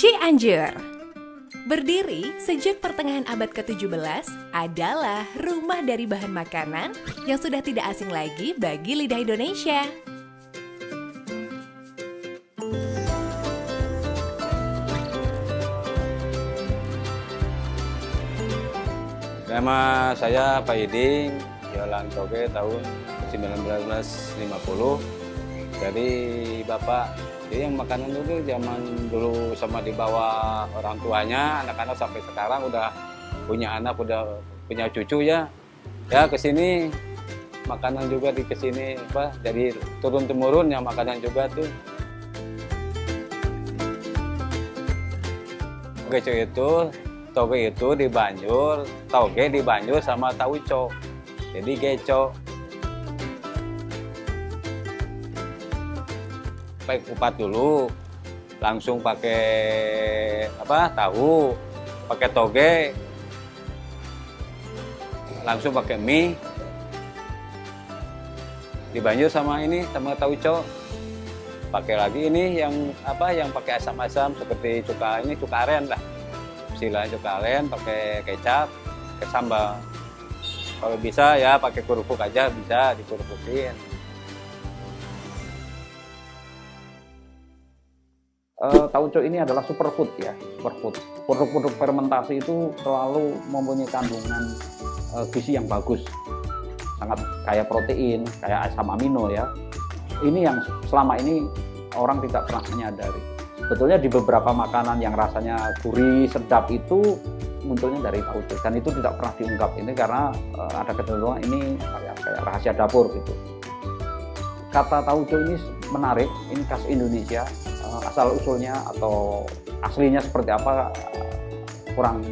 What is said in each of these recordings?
Cianjur. Berdiri sejak pertengahan abad ke-17 adalah rumah dari bahan makanan yang sudah tidak asing lagi bagi lidah Indonesia. Nama saya Pak Iding, jualan toge tahun 1950 dari Bapak. Jadi yang makanan itu zaman dulu sama dibawa orang tuanya, anak-anak sampai sekarang udah punya anak, udah punya cucu ya. Ya kesini makanan juga di kesini jadi turun temurun yang makanan juga tuh. Toge itu di Banjur, toge di Banjur sama tauco. Jadi geco. Pakai kupat dulu, langsung pakai tahu, pakai toge, langsung pakai mie. Di Banjur sama tauco. Pakai lagi ini yang pakai asam-asam seperti cuka aren lah. Istilahnya cuka aren, pakai kecap, pakai sambal. Kalau bisa ya pakai kerupuk aja, bisa dikerupukin. Tauco ini adalah superfood ya, superfood. Produk-produk fermentasi itu selalu mempunyai kandungan gizi yang bagus, sangat kaya protein, kaya asam amino ya. Ini yang selama ini orang tidak pernah menyadari. Sebetulnya di beberapa makanan yang rasanya gurih, sedap itu munculnya dari tauco, dan itu tidak pernah diungkap. Ini karena ada kecenderungan ini kayak rahasia dapur gitu. Kata tauco ini menarik, ini khas Indonesia. Asal usulnya atau aslinya seperti apa kurang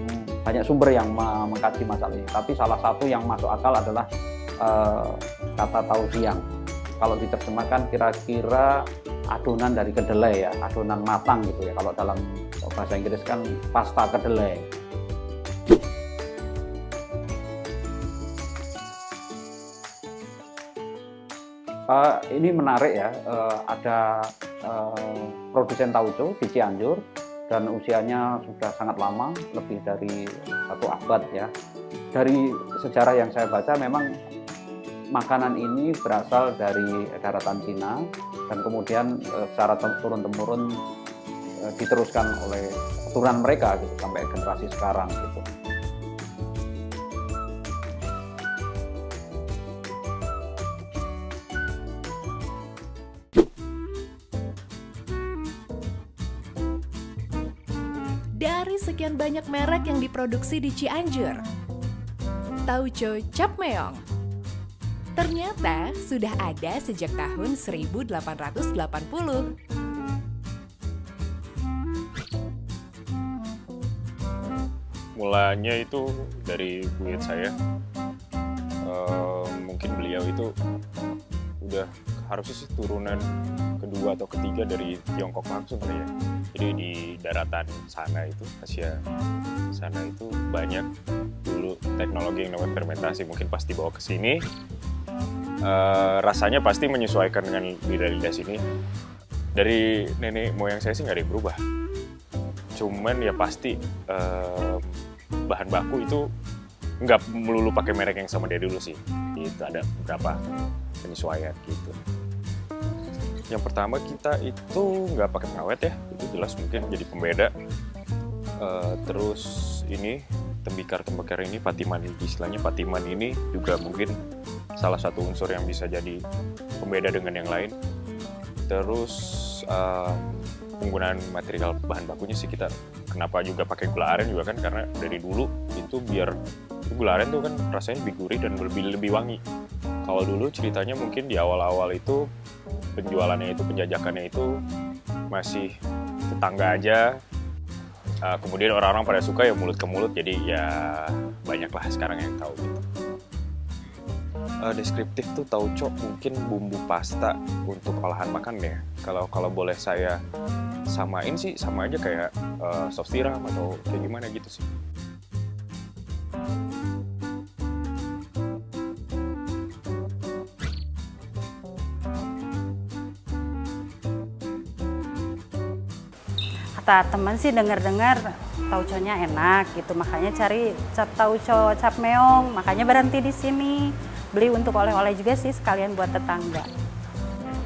banyak sumber yang mengkaji masalah ini. Tapi salah satu yang masuk akal adalah kata tausiang. Kalau diterjemahkan kira-kira adonan dari kedelai ya, adonan matang gitu ya. Kalau dalam bahasa Inggris kan pasta kedelai. Ini menarik ya, ada produsen tauco di Cianjur dan usianya sudah sangat lama, lebih dari 1 abad ya. Dari sejarah yang saya baca memang makanan ini berasal dari daratan Cina dan kemudian secara turun-temurun diteruskan oleh keturunan mereka gitu, sampai generasi sekarang gitu. Dari sekian banyak merek yang diproduksi di Cianjur, tauco cap meong ternyata sudah ada sejak tahun 1880. Mulanya itu dari buyut saya. Mungkin beliau itu udah harusnya sih turunan kedua atau ketiga dari Tiongkok langsung kali ya. Jadi di daratan sana itu, Asia sana itu banyak dulu teknologi yang namanya fermentasi. Mungkin pas dibawa ke sini, rasanya pasti menyesuaikan dengan lidah-lidah sini. Dari nenek moyang saya sih nggak ada yang berubah. Cuman ya pasti bahan baku itu nggak melulu pakai merek yang sama dari dulu sih. Itu ada beberapa penyesuaian gitu. Yang pertama kita itu nggak pakai pengawet ya, itu jelas mungkin jadi pembeda. Terus ini tembikar ini patiman, istilahnya patiman ini juga mungkin salah satu unsur yang bisa jadi pembeda dengan yang lain. Terus penggunaan material bahan bakunya sih kita kenapa juga pakai gula aren juga kan karena dari dulu itu biar gula aren tuh kan rasanya lebih gurih dan lebih wangi. Kalau dulu ceritanya mungkin di awal-awal itu penjualannya itu, penjajakannya itu masih tetangga aja. Kemudian orang-orang pada suka ya mulut ke mulut, jadi ya banyaklah sekarang yang tahu gitu. Deskriptif tuh tauco mungkin bumbu pasta untuk olahan makan ya. Kalau boleh saya samain sih sama aja kayak saus tiram atau kayak gimana gitu sih. kata teman sih dengar-dengar tauconya enak gitu, makanya cari tauco cap meong, makanya berhenti di sini. Beli untuk oleh-oleh juga sih sekalian buat tetangga.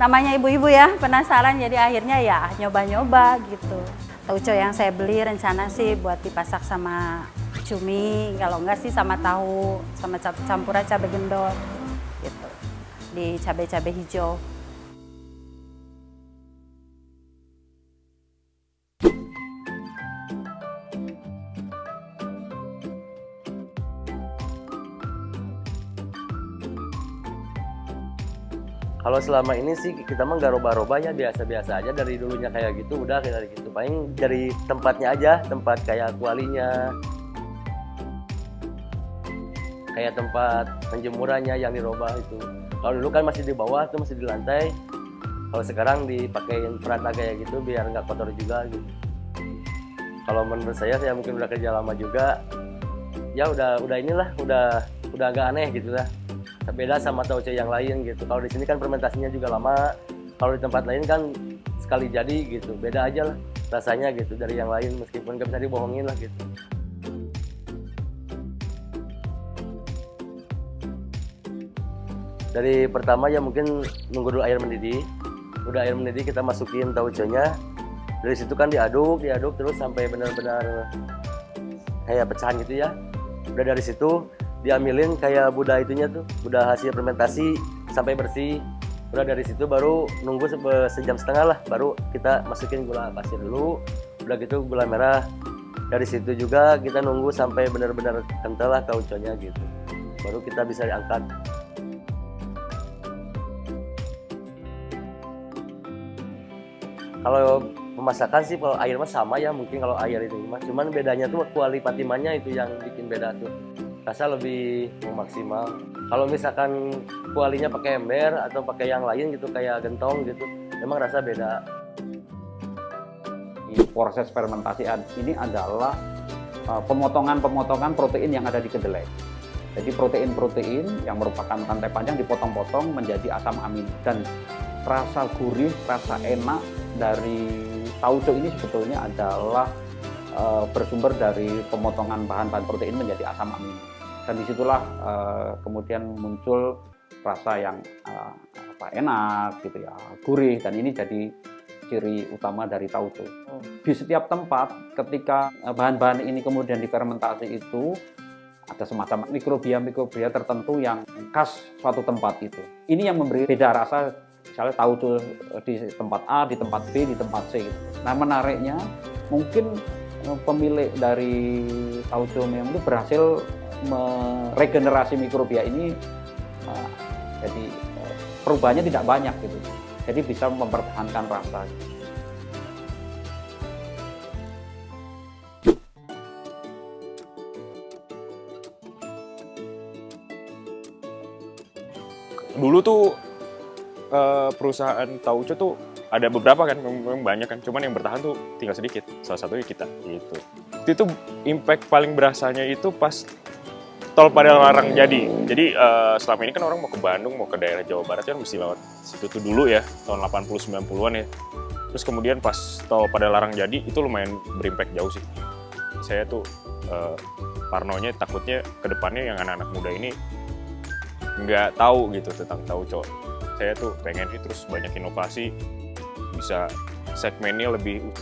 Namanya ibu-ibu ya, penasaran jadi akhirnya ya nyoba-nyoba gitu. Tauco yang saya beli rencana sih buat dipasak sama cumi, kalau enggak sih sama tahu, sama campuran cabai gendot gitu. Di cabai-cabai hijau. Kalau selama ini sih kita mah nggak roba-roba ya, biasa-biasa aja dari dulunya kayak gitu, udah kayak gitu. Paling dari tempatnya aja, tempat kayak kualinya, kayak tempat penjemurannya yang dirubah itu. Kalau dulu kan masih di bawah tuh, masih di lantai. Kalau sekarang dipakein perata kayak gitu biar nggak kotor juga gitu. Kalau menurut saya mungkin udah kerja lama juga, ya udah inilah, udah agak aneh gitu lah. Beda sama tauco yang lain gitu. Kalau di sini kan fermentasinya juga lama. Kalau di tempat lain kan sekali jadi gitu. Beda aja lah rasanya gitu dari yang lain, meskipun nggak bisa dibohongin lah gitu. Dari pertama ya mungkin nunggu dulu air mendidih. Udah air mendidih kita masukin tauconya. Dari situ kan diaduk terus sampai benar-benar kayak pecahan gitu ya. Udah dari situ diambilin kayak budah itunya tuh, budah hasil fermentasi sampai bersih. Udah dari situ baru nunggu sejam setengah lah, baru kita masukin gula pasir dulu. Udah gitu gula merah. Dari situ juga kita nunggu sampai benar-benar kental lah tauconya gitu. Baru kita bisa diangkat. Kalau pemasakan sih kalau air mah sama ya, mungkin kalau air itu mah. Cuman bedanya tuh kuali patimannya itu yang bikin beda tuh. Rasa lebih maksimal. Kalau misalkan kualinya pakai ember atau pakai yang lain gitu kayak gentong gitu, memang rasa beda. Proses fermentasi ini adalah pemotongan-pemotongan protein yang ada di kedelai. Jadi protein-protein yang merupakan rantai panjang dipotong-potong menjadi asam amino, dan rasa gurih, rasa enak dari tauco ini sebetulnya adalah bersumber dari pemotongan bahan-bahan protein menjadi asam amino. Dan disitulah kemudian muncul rasa yang enak gitu ya, gurih, dan ini jadi ciri utama dari tauco. Di setiap tempat ketika bahan-bahan ini kemudian difermentasi itu ada semacam mikrobia tertentu yang khas suatu tempat itu. Ini yang memberi beda rasa, misalnya tauco di tempat A, di tempat B, di tempat C gitu. Nah, menariknya mungkin pemilik dari tauco meong itu berhasil meregenerasi mikrobia ini, jadi perubahannya tidak banyak gitu, jadi bisa mempertahankan rasa. Dulu tuh perusahaan tauco tuh ada beberapa kan, memang banyak kan, cuman yang bertahan tuh tinggal sedikit, salah satunya kita gitu. Itu impact paling berasanya itu pas tol pada larang jadi. Jadi selama ini kan orang mau ke Bandung, mau ke daerah Jawa Barat kan mesti lewat situ tuh dulu ya, tahun 80-90-an ya. Terus kemudian pas tol pada larang jadi, itu lumayan berimpact jauh sih. Saya tuh parnonya takutnya ke depannya yang anak-anak muda ini nggak tahu gitu tentang tauco. Saya tuh pengen terus banyak inovasi, bisa segmennya lebih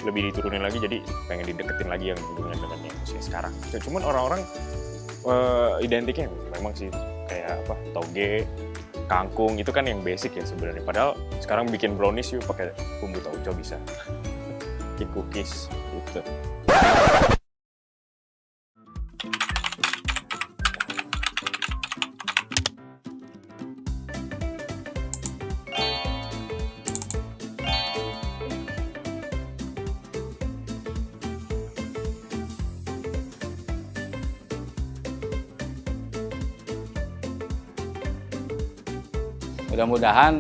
diturunin lagi, jadi pengen dideketin lagi yang dengan yang sekarang. Cuman orang-orang identiknya memang sih kayak apa, toge, kangkung, itu kan yang basic ya sebenarnya. Padahal sekarang bikin brownies yuk pakai bumbu tauco bisa, bikin cookies gitu. Mudah-mudahan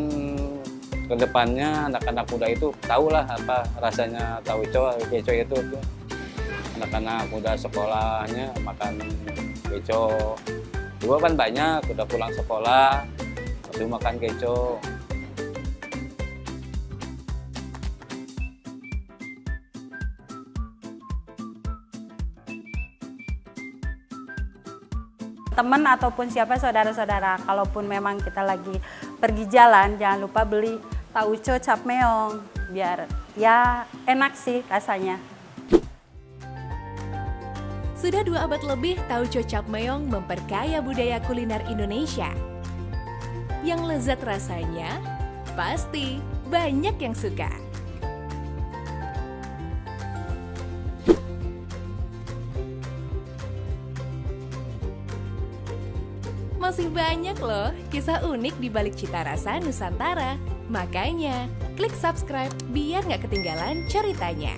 kedepannya anak-anak muda itu tahulah apa rasanya tauco, beco itu. Anak-anak muda sekolahnya makan beco. Dulu kan banyak, udah pulang sekolah, masih makan keco. teman ataupun siapa saudara-saudara. Kalaupun memang kita lagi pergi jalan, jangan lupa beli tauco cap meong biar ya enak sih rasanya. Sudah 2 abad lebih, tauco cap meong memperkaya budaya kuliner Indonesia. Yang lezat rasanya, pasti banyak yang suka. Masih banyak loh kisah unik di balik cita rasa Nusantara. Makanya, klik subscribe biar nggak ketinggalan ceritanya.